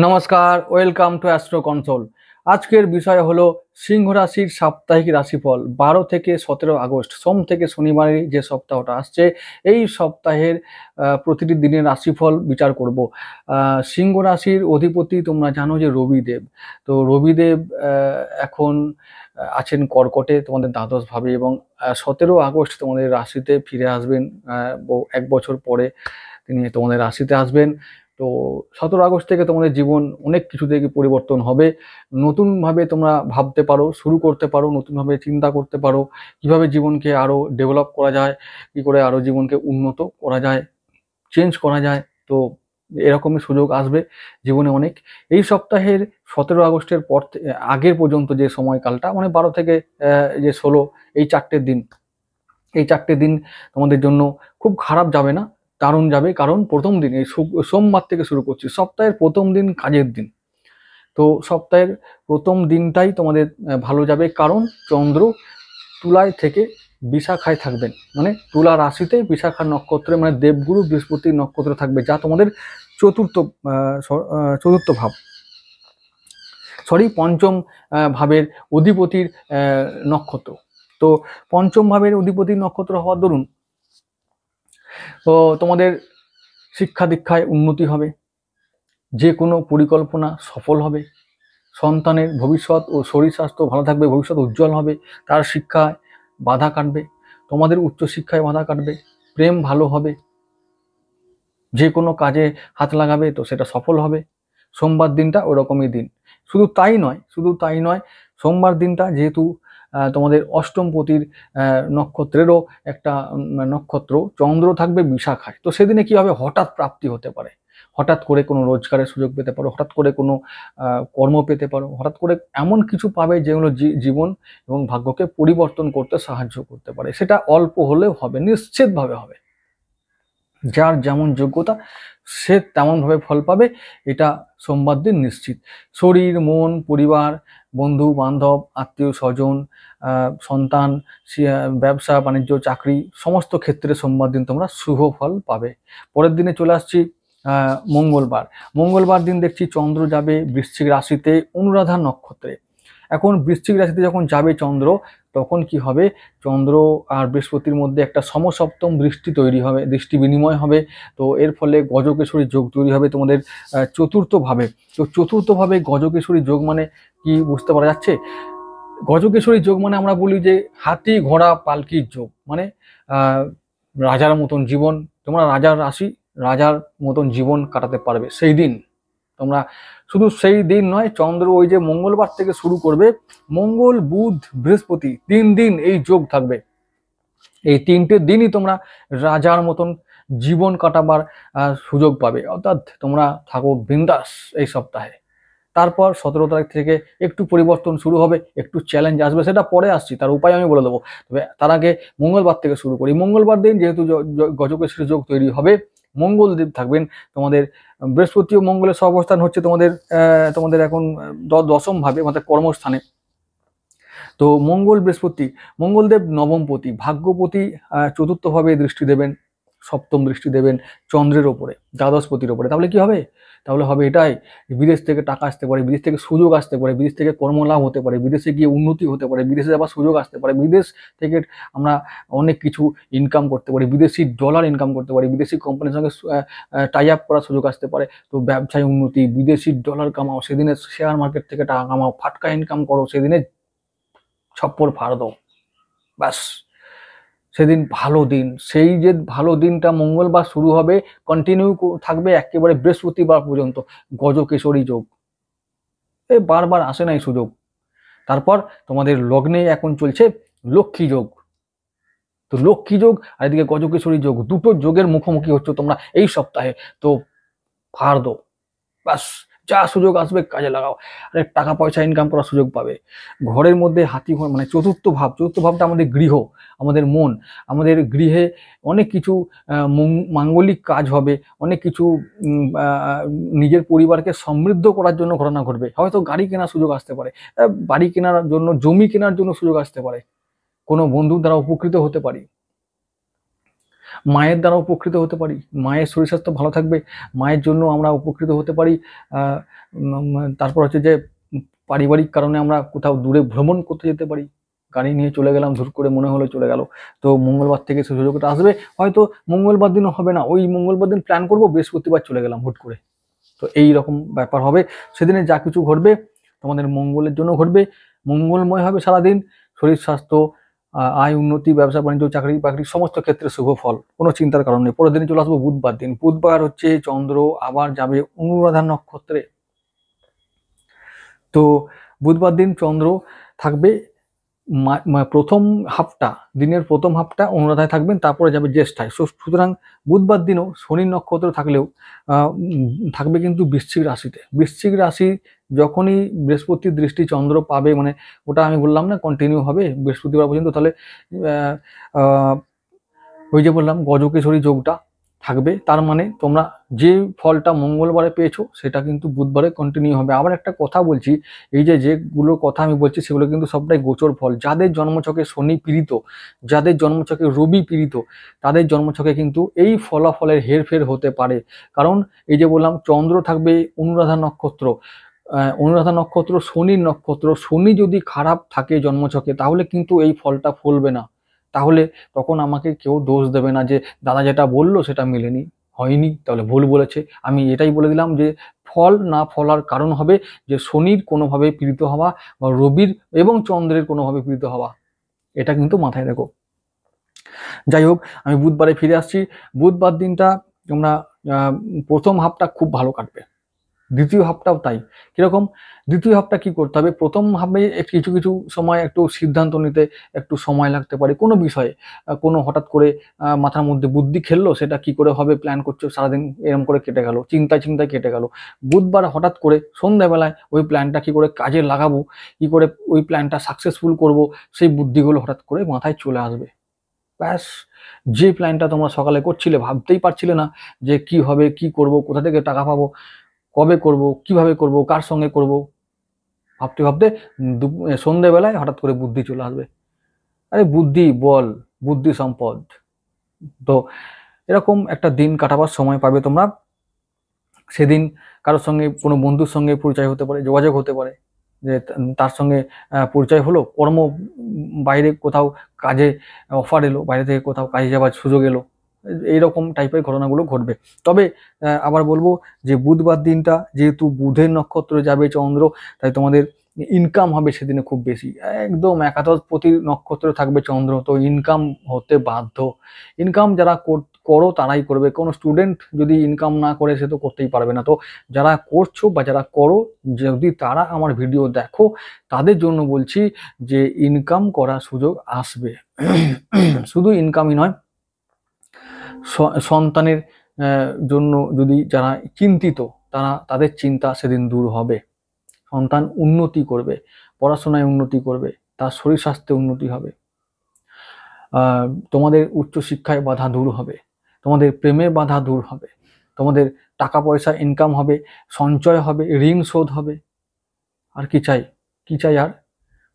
নমস্কার, welcome to astro console. আজকের বিষয় হলো সিংহ রাশির সাপ্তাহিক রাশিফল 12 থেকে 17 আগস্ট সোম থেকে শনিবারের যে সপ্তাহটা আসছে, এই সপ্তাহের প্রতিটি দিনের রাশিফল বিচার করব। সিংহ রাশির অধিপতি তোমরা জানো যে রবিদেব। তো রবিদেব এখন আছেন কর্কটে, তোমাদের দ্বাদশভাবে, এবং 17 আগস্ট তোমাদের রাশিতে ফিরে আসবেন। 1 বছর পরে তিনি তোমাদের রাশিতে আসবেন। তো 17 আগস্ট থেকে তোমাদের জীবন অনেক কিছু থেকে পরিবর্তন হবে। নতুনভাবে তোমরা ভাবতে পারো, শুরু করতে পারো, নতুনভাবে চিন্তা করতে পারো কিভাবে জীবনকে আরো ডেভেলপ করা যায়, কি করে আরো জীবনকে উন্নত করা যায়, চেঞ্জ করা যায়। তো এরকমই সুযোগ আসবে জীবনে অনেক। এই সপ্তাহের 17 আগস্টের পর আগের পর্যন্ত যে সময়কালটা, মানে 12 থেকে যে 16, এই 4টে দিন, এই 4টে দিন তোমাদের জন্য খুব খারাপ যাবে না, দারুণ যাবে। কারণ প্রথম দিন, এই সোমবার থেকে শুরু করছি, সপ্তাহের প্রথম দিন কাজের দিন। তো সপ্তাহের প্রথম দিনটাই তোমাদের ভালো যাবে, কারণ চন্দ্র তুলায় থেকে বিশাখায় থাকবেন, মানে তুলা রাশিতে বিশাখা নক্ষত্রে, মানে দেবগুরু বৃহস্পতির নক্ষত্রে থাকবে, যা তোমাদের চতুর্থ ভাব, পঞ্চম ভাবের অধিপতির নক্ষত্র। তো পঞ্চম ভাবের অধিপতির নক্ষত্র হওয়ার দরুন তো তোমাদের শিক্ষা দীক্ষায় উন্নতি হবে, যে কোনো পরিকল্পনা সফল হবে, সন্তানের ভবিষ্যৎ ও শরীর স্বাস্থ্য ভালো থাকবে, ভবিষ্যৎ উজ্জ্বল হবে, তার শিক্ষায় বাধা কাটবে, তোমাদের উচ্চশিক্ষায় বাধা কাটবে, প্রেম ভালো হবে, যে কোনো কাজে হাত লাগাবে তো সেটা সফল হবে। সোমবার দিনটা ওরকমই দিন। শুধু তাই নয়, সোমবার দিনটা যেহেতু তোমাদের অষ্টমপতির নক্ষত্রেরও একটা নক্ষত্র, চন্দ্র থাকবে বিশাখায়, তো সেদিনে কি হবে, হঠাৎ প্রাপ্তি হতে পারে, হঠাৎ করে কোনো রোজগারের সুযোগ পেতে পারো, হঠাৎ করে কোনো কর্ম পেতে পারো, হঠাৎ করে এমন কিছু পাবে যেগুলো জীবন এবং ভাগ্যকে পরিবর্তন করতে সাহায্য করতে পারে। সেটা অল্প হলেও হবে, নিশ্চিতভাবে হবে। যার যেমন যোগ্যতা সে তেমনভাবে ফল পাবে, এটা সোমবার দিন নিশ্চিত। শরীর, মন, পরিবার, বন্ধু বান্ধব, আত্মীয় স্বজন, সন্তান, ব্যবসা বাণিজ্য, চাকরি, সমস্ত ক্ষেত্রে সোমবার দিন তোমরা শুভ ফল পাবে। পরের দিনে চলে আসছি মঙ্গলবার দিন দেখছি চন্দ্র যাবে বৃশ্চিক রাশিতে অনুরাধা নক্ষত্রে। এখন বৃশ্চিক রাশিতে যখন যাবে চন্দ্র, তখন কি হবে, চন্দ্র আর বৃহস্পতির মধ্যে একটা সমসপ্তম দৃষ্টি তৈরি হবে, দৃষ্টি বিনিময় হবে। তো এর ফলে গজকেশরী যোগ তৈরি হবে তোমাদের চতুর্থভাবে। তো চতুর্থভাবে গজকেশরী যোগ মানে কি বুঝতে পারা যাচ্ছে? গজকেশরী যোগ মানে আমরা বলি যে হাতি ঘোড়া পালকির যোগ, মানে রাজার মতন জীবন, তোমরা রাজার রাশি, রাজার মতন জীবন কাটাতে পারবে সেই দিন তোমরা। শুধু সেই দিন নয়, চন্দ্র ওই যে মঙ্গলবার থেকে শুরু করবে, মঙ্গল বুধ বৃহস্পতি 3 দিন এই যোগ থাকবে। এই 3টে দিনই তোমরা রাজার মতন জীবন কাটাবার সুযোগ পাবে, অর্থাৎ তোমরা থাকো বিন্দাস এই সপ্তাহে। তারপর 17 তারিখ থেকে একটু পরিবর্তন শুরু হবে, একটু চ্যালেঞ্জ আসবে, সেটা পরে আসছি, তার উপায় আমি বলে দেবো। তবে তার আগে মঙ্গলবার থেকে শুরু করি। মঙ্গলবার দিন যেহেতু গজকেশরী যোগ তৈরি হবে, মঙ্গলদেব থাকবেন তোমাদের, বৃহস্পতি ও মঙ্গলের সহাবস্থান হচ্ছে তোমাদের এখন দশম ভাবে, মানে কর্মস্থানে। তো মঙ্গলদেব নবমপতি, ভাগ্যপতি, চতুর্থভাবে দৃষ্টি দেবেন, সপ্তম দৃষ্টি দেবেন চন্দ্রের ওপরে, দ্বাদশপতির ওপরে। তাহলে কি হবে? তাহলে হবে এটাই, বিদেশ থেকে টাকা আসতে পারে, বিদেশ থেকে সুযোগ আসতে পারে, বিদেশ থেকে কর্মলাভ হতে পারে, বিদেশে গিয়ে উন্নতি হতে পারে, বিদেশে যাবার সুযোগ আসতে পারে, বিদেশ থেকে আমরা অনেক কিছু ইনকাম করতে পারি, বিদেশি ডলার ইনকাম করতে পারি, বিদেশি কোম্পানির সঙ্গে টাই আপ করার সুযোগ আসতে পারে। তো ব্যবসায় উন্নতি, বিদেশি ডলার কামাও, সেদিনে শেয়ার মার্কেট থেকে টাকা কামাও, ফাটকা ইনকাম করো, সেদিনে ছপ্পর ফাড় দাও, ব্যাস সেদিন ভালো দিন। সেই যে ভালো দিনটা মঙ্গলবার শুরু হবে, কন্টিনিউ থাকবে একেবারে বৃহস্পতিবার পর্যন্ত, গজকেশরী যোগ। বারবার আসে না এই সুযোগ। তারপর তোমাদের লগ্নে এখন চলছে লক্ষ্মী যোগ। তো লক্ষ্মী যোগ আর এদিকে গজকেশরী যোগ, দুটো যোগের মুখোমুখি হচ্ছে তোমরা এই সপ্তাহে। তো ফাড় দো, ব্যাস যা সুযোগ আসবে কাজে লাগাও, আরে টাকা পয়সা ইনকাম করার সুযোগ পাবে। ঘরের মধ্যে হাতি ঘর মানে চতুর্থ ভাবটা আমাদের গৃহ, আমাদের মন। আমাদের গৃহে অনেক কিছু মাঙ্গলিক কাজ হবে, অনেক কিছু নিজের পরিবারকে সমৃদ্ধ করার জন্য ঘটনা ঘটবে। হয়তো গাড়ি কেনার সুযোগ আসতে পারে, বাড়ি কেনার জন্য, জমি কেনার জন্য সুযোগ আসতে পারে, কোনো বন্ধুর দ্বারা উপকৃত হতে পারি, মায়ের দ্বারা উপকৃত হতে পারি, মায়ের শরীর স্বাস্থ্য ভালো থাকবে, মায়ের জন্য আমরা উপকৃত হতে পারি। তারপর হচ্ছে যে পারিবারিক কারণে আমরা কোথাও দূরে ভ্রমণ করতে যেতে পারি, গাড়ি নিয়ে চলে গেলাম, ধুর করে মনে হলো চলে গেল, তো মঙ্গলবার থেকে সেই সুযোগটা আসবে। হয়তো মঙ্গলবার দিনও হবে না, ওই মঙ্গলবার দিন প্ল্যান করবো, বৃহস্পতিবার চলে গেলাম হুট করে। তো এই রকম ব্যাপার হবে। সেদিনে যা কিছু ঘটবে তোমাদের মঙ্গলের জন্য ঘটবে, মঙ্গলময় হবে সারাদিন। শরীর স্বাস্থ্য, আয় উন্নতি, ব্যবসা বাণিজ্য, চাকরি বাকরি সমস্ত ক্ষেত্রে শুভ ফল, কোনো চিন্তার কারণ নেই। পরের দিনে চলে আসবো বুধবার দিন। বুধবার হচ্ছে চন্দ্র আবার যাবে অনুরাধা নক্ষত্রে। তো বুধবার দিন চন্দ্র থাকবে প্রথম হাফটা, দিনের প্রথম হাফটা অনুরাধায় থাকবেন, তারপরে যাবে জ্যেষ্ঠায়। সুতরাং বুধবার দিনও শনি নক্ষত্র থাকলেও থাকবে কিন্তু বৃশ্চিক রাশিতে। বৃশ্চিক রাশি যখনই বৃহস্পতির দৃষ্টি চন্দ্র পাবে, মানে ওটা আমি বললাম না কন্টিনিউ হবে বৃহস্পতিবার পর্যন্ত, তাহলে ওই যে বললাম গজকেশরী যোগটা থাকবে। তার মানে তোমরা যে ফলটা মঙ্গলবারে পেয়েছো সেটা কিন্তু বুধবারে কন্টিনিউ হবে। আবার একটা কথা বলছি, এই যে যেগুলো কথা আমি বলছি সেগুলো কিন্তু সবটাই গোচর ফল। যাদের জন্মছকে শনি পীড়িত, যাদের জন্মছকে রবি পীড়িত, তাদের জন্মছকে কিন্তু এই ফলাফলের হেরফের হতে পারে। কারণ এই যে বললাম চন্দ্র থাকবে অনুরাধা নক্ষত্র, অনুরাধা নক্ষত্র শনির নক্ষত্র। শনি যদি খারাপ থাকে জন্মছকে তাহলে কিন্তু এই ফলটা ফলবে না। তাহলে তখন আমাকে কেউ দোষ দেবে না যে দাদা যেটা বললো সেটা মেলেনি, হয়নি, তাহলে ভুল বলেছে। আমি এটাই বলে দিলাম যে ফল না ফলার কারণ হবে যে শনির কোনোভাবে পীড়িত হওয়া বা রবির এবং চন্দ্রের কোনোভাবে পীড়িত হওয়া, এটা কিন্তু মাথায় রেখো। যাই হোক, আমি বুধবারে ফিরে আসছি। বুধবার দিনটা তোমরা প্রথম হাফটা খুব ভালো কাটবে, দ্বিতীয় হাফটাও তাই। কিরকম? দ্বিতীয় হাফটা কি করতে হবে, প্রথম হাফে কিছু কিছু সময় একটু সিদ্ধান্ত নিতে একটু সময় লাগতে পারে কোনো বিষয়ে। কোনো হঠাৎ করে মাথার মধ্যে বুদ্ধি খেললো, সেটা কি করে হবে প্ল্যান করছো, সারাদিন এরম করে কেটে গেল, চিন্তায় কেটে গেল। বুধবার হঠাৎ করে সন্ধ্যাবেলায় ওই প্ল্যানটা কি করে কাজে লাগাবো, কি করে ওই প্ল্যানটা সাকসেসফুল করব, সেই বুদ্ধিগুলো হঠাৎ করে মাথায় চলে আসবে। ব্যাস, যে প্ল্যানটা তোমরা সকালে করছিলে, ভাবতেই পারছিলে না যে কি হবে, কি করব, কোথা থেকে টাকা পাবো, কবে করব, কিভাবে করব, কার সঙ্গে করব, ভাবতে ভাবতে সন্ধ্যেবেলায় হঠাৎ করে বুদ্ধি চলে আসবে। আরে বুদ্ধি বল, বুদ্ধি সম্পদ। তো এরকম একটা দিন কাটাবার সময় পাবে তোমরা। সেদিন কারোর সঙ্গে, কোনো বন্ধুর সঙ্গে পরিচয় হতে পারে, যোগাযোগ হতে পারে, যে তার সঙ্গে পরিচয় হলো, বাইরে কোথাও কাজে অফার এলো, বাইরে থেকে কোথাও কাজে যাওয়ার সুযোগ এলো, এইরকম টাইপের ঘটনাগুলো ঘটবে। তবে আবার বলবো যে বুধবার দিনটা যেহেতু বুধের নক্ষত্রে যাবে চন্দ্র, তাই তোমাদের ইনকাম হবে সেদিনে খুব বেশি। একদম একাদশপতি নক্ষত্রে থাকবে চন্দ্র, তো ইনকাম হতে বাধ্য। ইনকাম যারা করো তারাই করবে, কোনো স্টুডেন্ট যদি ইনকাম না করে সে তো করতেই পারবে না। তো যারা করছো বা যারা করো, যদি তারা আমার ভিডিও দেখো, তাদের জন্য বলছি যে ইনকাম করার সুযোগ আসবে। শুধু ইনকামই নয়, সন্তানের জন্য যদি যারা চিন্তিত, তাদের চিন্তা সেদিন দূর হবে। সন্তান উন্নতি করবে, পড়াশোনায় উন্নতি করবে, তার শরীর স্বাস্থ্যে উন্নতি হবে, তোমাদের উচ্চশিক্ষায় বাধা দূর হবে, তোমাদের প্রেমে বাধা দূর হবে, তোমাদের টাকা পয়সা ইনকাম হবে, সঞ্চয় হবে, ঋণ শোধ হবে। আর কি চাই, কি চাই আর?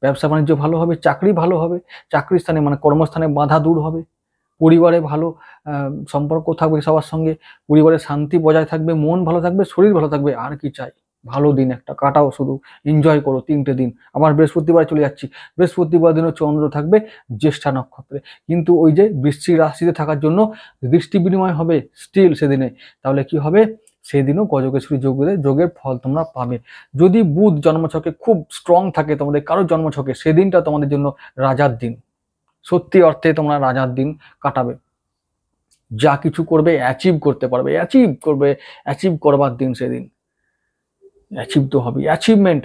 ব্যবসা বাণিজ্য ভালো হবে, চাকরি ভালো হবে, চাকরির স্থানে মানে কর্মস্থানে বাধা দূর হবে, পরিবারে ভালো সম্পর্ক থাকবে সবার সঙ্গে, পরিবারে শান্তি বজায় থাকবে, মন ভালো থাকবে, শরীর ভালো থাকবে। আর কি চাই? ভালো দিন একটা কাটাও, শুধু এনজয় করো 3টে দিন। আবার বৃহস্পতিবার চলে যাচ্ছি, বৃহস্পতিবার দিনও চন্দ্র থাকবে জ্যেষ্ঠা নক্ষত্রে, কিন্তু ওই যে বৃশ্চিক রাশিতে থাকার জন্য দৃষ্টি বিনিময় হবে স্টিল সেদিনে। তাহলে কি হবে, সেদিনও গজকেশরী যোগের ফল তোমরা পাবে। যদি বুধ জন্মছকে খুব স্ট্রং থাকে তোমাদের কারোর জন্মছকে, সেদিনটা তোমাদের জন্য রাজার দিন, সত্যি অর্থে তোমরা রাজার দিন কাটাবে। যা কিছু করবে অ্যাচিভ করতে পারবে, অ্যাচিভ করবার দিন সেদিন। অ্যাচিভ তো হবে, অ্যাচিভমেন্ট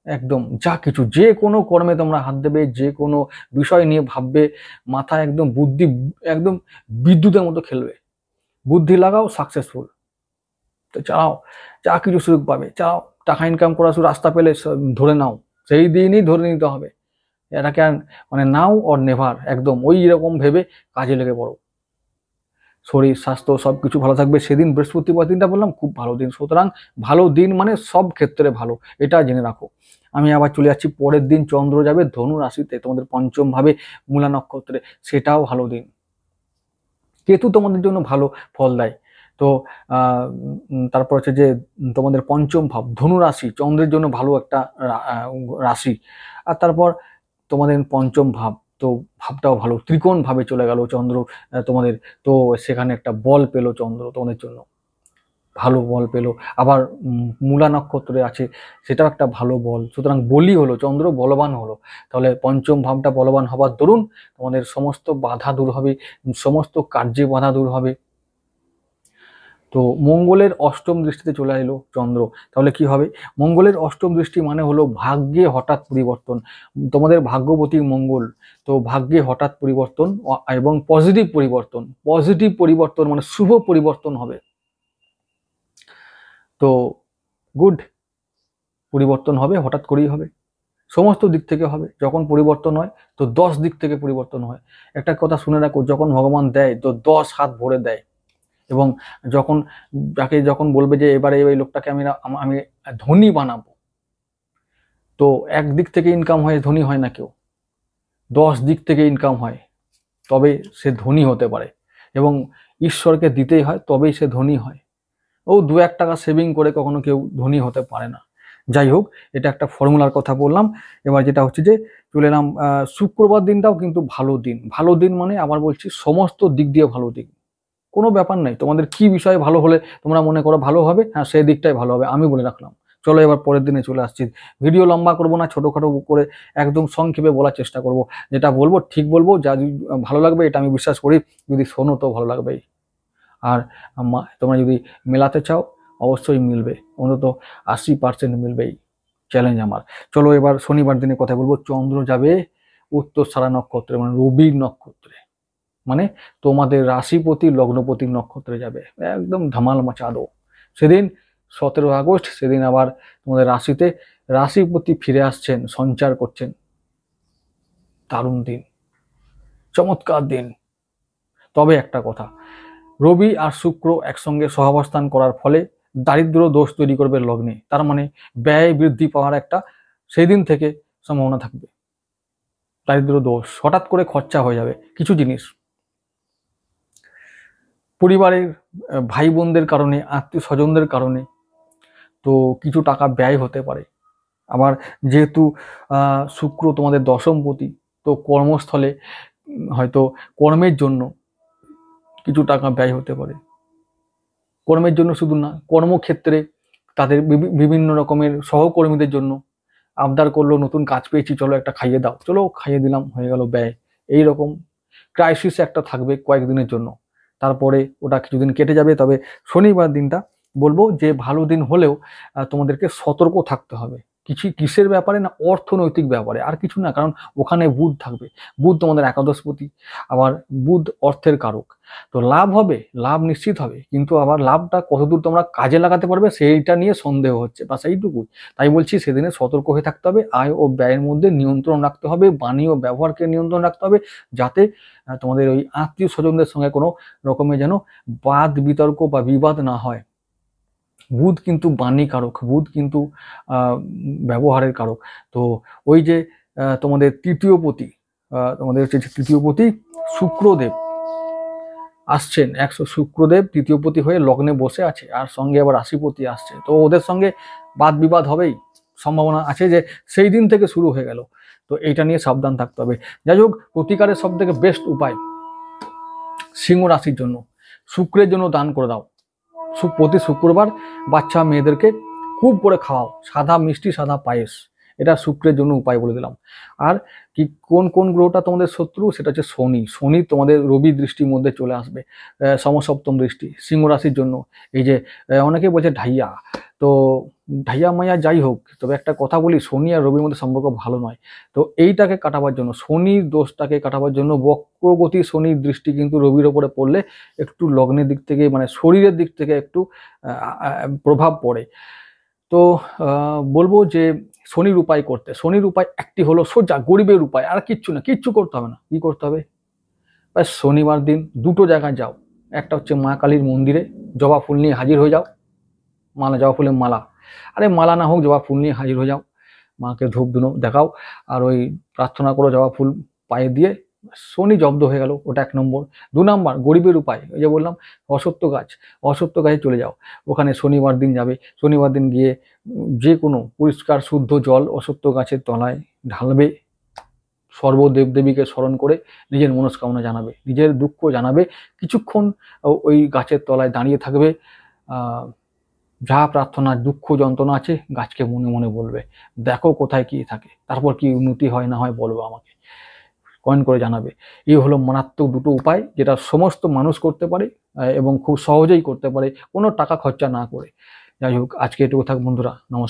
একদম। যা কিছু, যে কোনো কর্মে তোমরা হাত দেবে, যে কোনো বিষয় নিয়ে ভাববে, মাথায় একদম বুদ্ধি একদম বিদ্যুতের মতো খেলবে। বুদ্ধি লাগাও, সাকসেসফুল। তো চালাও, যা কিছু সুযোগ পাবে চালাও, টাকা ইনকাম করার রাস্তা পেলে ধরে নাও, সেই দিনই ধরে নিতে হবে। এটাকে আর মানে নাও অর নেভার, একদম ওই রকম ভেবে কাজে লেগে পড়ো। শরীর স্বাস্থ্য সবকিছু ভালো থাকবে। সেদিন বৃহস্পতিবার দিনটা বললাম খুব ভালো দিন, সুতরাং ভালো দিন মানে সব ক্ষেত্রে ভালো, এটা জেনে রাখো। আমি আবার চলে যাচ্ছি পরের দিন, চন্দ্র যাবে ধনু রাশিতে তোমাদের পঞ্চম ভাবে মূলা নক্ষত্রে, সেটাও ভালো দিন। কেতু তোমাদের জন্য ভালো ফল দেয়। তো তারপর হচ্ছে যে তোমাদের পঞ্চম ভাব ধনু রাশি চন্দ্রের জন্য ভালো একটা রাশি। আর তারপর তোমাদের পঞ্চম ভাব, তো ভাবটাও ভালো, ত্রিকোণ ভাবে চলে গেল চন্দ্র তোমাদের, তো সেখানে একটা বল পেলো চন্দ্র তোমাদের জন্য, ভালো বল পেলো। আবার মূলা নক্ষত্রে আছে, সেটাও একটা ভালো বল, সুতরাং বলই হলো চন্দ্র বলবান হলো। তাহলে পঞ্চম ভাবটা বলবান হবার দরুন তোমাদের সমস্ত বাধা দূর হবে, সমস্ত কার্যে বাধা দূর হবে। তো মঙ্গলের অষ্টম দৃষ্টিতে চলে এলো চন্দ্র, তাহলে কি হবে? মঙ্গলের অষ্টম দৃষ্টি মানে হলো ভাগ্যে হঠাৎ পরিবর্তন, তোমাদের ভাগ্যবতী মঙ্গল, তো ভাগ্যে হঠাৎ পরিবর্তন এবং পজিটিভ পরিবর্তন, পজিটিভ পরিবর্তন মানে শুভ পরিবর্তন হবে। তো গুড, পরিবর্তন হবে, হঠাৎ করেই হবে, সমস্ত দিক থেকে হবে। যখন পরিবর্তন হয় তো 10 দিক থেকে পরিবর্তন হয়। একটা কথা শুনে রাখো, যখন ভগবান দেয় তো 10 হাত ভরে দেয়, এবং যখন যাকে যখন বলবে যে এবারে এই লোকটাকে আমি আমি ধনী বানাবো, তো একদিক থেকে ইনকাম হয়, ধনী হয় না কেউ, 10 দিক থেকে ইনকাম হয়, তবে সে ধনী হতে পারে। এবং ঈশ্বরকে দিতেই হয়, তবেই সে ধনী হয়। ও 2-1 টাকা সেভিং করে কখনো কেউ ধনী হতে পারে না। যাই হোক, এটা একটা ফর্মুলার কথা বললাম। এবার যেটা হচ্ছে যে চলে এলাম শুক্রবার দিনটাও কিন্তু ভালো দিন। ভালো দিন মানে আবার বলছি সমস্ত দিক দিয়ে ভালো দিন, কোনো ব্যাপার নাই। তোমাদের কি বিষয়ে ভালো হলে তোমরা মনে করো ভালো হবে, হ্যাঁ সেই দিকটাই ভালো হবে, আমি বলে রাখলাম। চলো এবার পরের দিনে চলে আসছি। ভিডিও লম্বা করবো না, ছোটোখাটো করে একদম সংক্ষেপে বলার চেষ্টা করব। যেটা বলবো ঠিক বলবো, যা ভালো লাগবে এটা আমি বিশ্বাস করি, যদি শোনো তো ভালো লাগবেই। আর তোমরা যদি মেলাতে চাও অবশ্যই মিলবে, অন্তত 80% মিলবেই, চ্যালেঞ্জ আমার। চলো এবার শনিবার দিনে কথা বলবো। চন্দ্র যাবে উত্তরসারা নক্ষত্রে মানে রবির নক্ষত্রে, মানে তোমাদের রাশিপতি লগ্নপতি নক্ষত্রে যাবে, একদম ধামাল মাচা দো। সেদিন 17 আগস্ট, সেদিন আবার তোমাদের রাশিতে রাশিপতি ফিরে আসছেন, সঞ্চার করছেন। দারুণ দিন, চমৎকার দিন। তবে একটা কথা, রবি আর শুক্র একসঙ্গে সহাবস্থান করার ফলে দারিদ্র দোষ তৈরি করবে লগ্নে, তার মানে ব্যয় বৃদ্ধি পাওয়ার একটা সেই দিন থেকে সম্ভাবনা থাকবে। দারিদ্র দোষ, হঠাৎ করে খরচা হয়ে যাবে কিছু জিনিস, পরিবারের ভাই বোনদের কারণে, আত্মীয় স্বজনদের কারণে, তো কিছু টাকা ব্যয় হতে পারে। আবার যেহেতু শুক্র তোমাদের দশমপতি, তো কর্মস্থলে হয়তো কর্মের জন্য কিছু টাকা ব্যয় হতে পারে। কর্মের জন্য শুধু না, কর্মক্ষেত্রে তাদের বিভিন্ন রকমের সহকর্মীদের জন্য আবদার করলো, নতুন কাজ পেয়েছি চলো একটা খাইয়ে দাও, চলো খাইয়ে দিলাম, হয়ে গেল ব্যয়। এই রকম ক্রাইসিস একটা থাকবে কয়েকদিনের জন্য, তারপরে ওটা কিছুদিন কেটে যাবে। তবে শনিবার দিনটা বলবো যে ভালো দিন হলেও তোমাদেরকে সতর্ক থাকতে হবে। কিসের ব্যাপারে না, অর্থনৈতিক ব্যাপারে, আর কিছু না। কারণ ওখানে বুধ থাকবে, বুধ তোমাদের একাদশপতি, আবার বুধ অর্থের কারক। তো লাভ হবে, লাভ নিশ্চিত হবে, কিন্তু আবার লাভটা কতদূর তোমরা কাজে লাগাতে পারবে সেইটা নিয়ে সন্দেহ হচ্ছে, বা সেইটুকুই। তাই বলছি সেদিনে সতর্ক হয়ে থাকতে হবে, আয় ও ব্যয়ের মধ্যে নিয়ন্ত্রণ রাখতে হবে, বাণী ও ব্যবহারকে নিয়ন্ত্রণ রাখতে হবে, যাতে তোমাদের ওই আত্মীয় স্বজনদের সঙ্গে কোনো রকমের যেন বাদ বিতর্ক বা বিবাদ না হয়। বুধ কিন্তু বাণী কারক, বুধ কিন্তু ব্যবহারের কারক। তো ওই যে তোমাদের তৃতীয়পতি, তোমাদের হচ্ছে তৃতীয়পতি শুক্রদেব আসছেন, শুক্রদেব তৃতীয়পতি হয়ে লগ্নে বসে আছে, আর সঙ্গে আবার রাশিপতি আসছে, তো ওদের সঙ্গে বাদ বিবাদ হবেই, সম্ভাবনা আছে যে সেই দিন থেকে শুরু হয়ে গেল। তো এইটা নিয়ে সাবধান থাকতে হবে। যাই হোক, প্রতিকারের সব থেকে বেস্ট উপায় সিংহ রাশির জন্য শুক্রের জন্য দান করে দাও। প্রতি শুক্রবার বাচ্চা মেয়েদেরকে খুব করে খাওয়াও, সাদা মিষ্টি, সাদা পায়েস, এটা শুক্রের জন্য উপায় বলে দিলাম। আর কি কোন কোন গ্রহটা তোমাদের শত্রু, সেটা হচ্ছে শনি। শনি তোমাদের রবি দৃষ্টির মধ্যে চলে আসবে, সমসপ্তম দৃষ্টি সিংহ রাশির জন্য। এই যে অনেকে বলছে ঢাইয়া, তো ঢাইয়া মাইয়া যাই হোক, তবে একটা কথা বলি, শনি আর রবির মধ্যে সম্পর্ক ভালো নয়। তো এইটাকে কাটাবার জন্য, শনির দোষটাকে কাটাবার জন্য, বক্রগতি শনির দৃষ্টি কিন্তু রবির ওপরে পড়লে একটু লগ্নের দিক থেকে মানে শরীরের দিক থেকে একটু প্রভাব পড়ে। তো বলবো যে শনির উপায় করতে, শনির উপায় একটি হলো সোজা গরিবের উপায়, আর কিচ্ছু না, কিচ্ছু করতে হবে না। কি করতে হবে? ব্যাস শনিবার দিন দুটো জায়গায় যাও, একটা হচ্ছে মা কালীর মন্দিরে, জবা ফুল নিয়ে হাজির হয়ে যাও, মালা, জবা ফুলের মালা, আরে মালা না হোক জবা ফুল নিয়ে হাজির হয়ে যাও, মাকে ধূপ ধুনো দেখাও, আর ওই প্রার্থনা করো জবা ফুল পায়ে দিয়ে, শনি জব্দ হয়ে গেল। ওটা 1 নম্বর। 2 নম্বর গরিবের উপায়, ওই যে বললাম অশ্বত্থ গাছ, অশ্বত্থ গাছে চলে যাও, ওখানে শনিবার দিন যাবে, শনিবার দিন গিয়ে যে কোনো পরিষ্কার শুদ্ধ জল অশ্বত্থ গাছের তলায় ঢালবে, সর্বদেবদেবীকে স্মরণ করে নিজের মনস্কামনা জানাবে, নিজের দুঃখ জানাবে, কিছুক্ষণ ওই গাছের তলায় দাঁড়িয়ে থাকবে, যা প্রার্থনা দুঃখ যন্ত্রণা আছে গাছকে মনে মনে বলবে, দেখো কোথায় কি থাকে, তারপর কি উন্নতি হয় না হয় বলবো, আমাকে কমেন্ট করে জানাবে। এই হলো মারাত্মক দুটো উপায়, যেটা সমস্ত মানুষ করতে পারে এবং খুব সহজেই করতে পারে, কোনো টাকা খরচা না করে। যাই হোক, আজকে এটুকু থাক বন্ধুরা, নমস্কার।